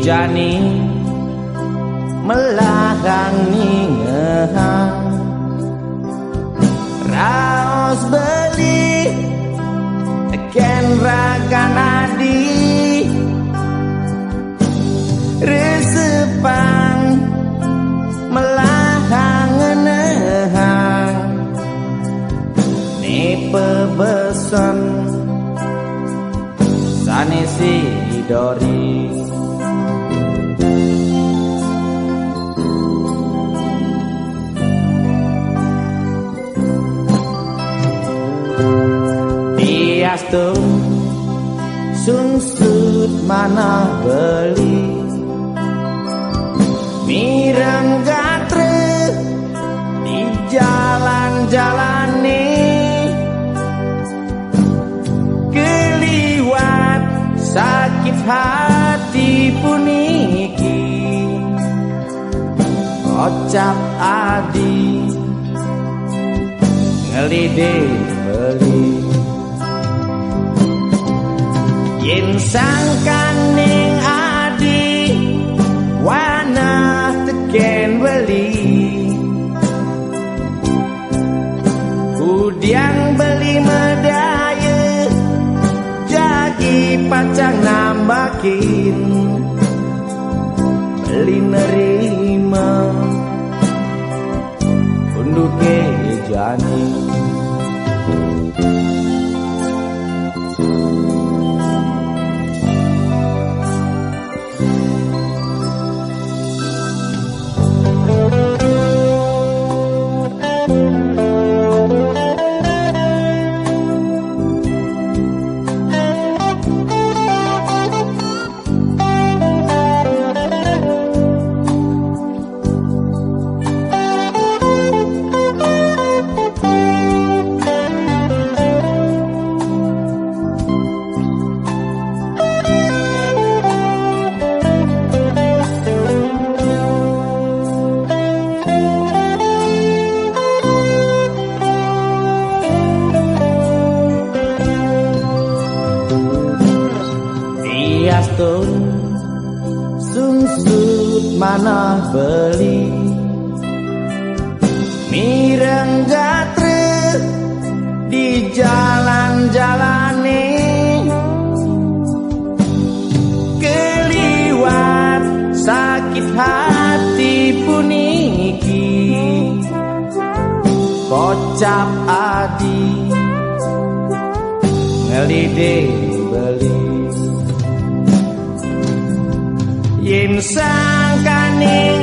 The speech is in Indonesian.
Jani melahangi ngehang raos beli ken rakan adi resepang melahang ngehang ni pebesan sanesi dori Diastu sungsut mana beli mireng gatre di jalan-jalan nih keliwat sakit hati puniki kocap adi ngelide beli yen sangkan ning adi wana teken beli kudiang beli medaya jadi pacang nambakin beli nerima unduke jani sungsut mana beli mireng gatre di jalan-jalan nih keliwat sakit hati puniki kocap adi ngelide beli yen sangkaning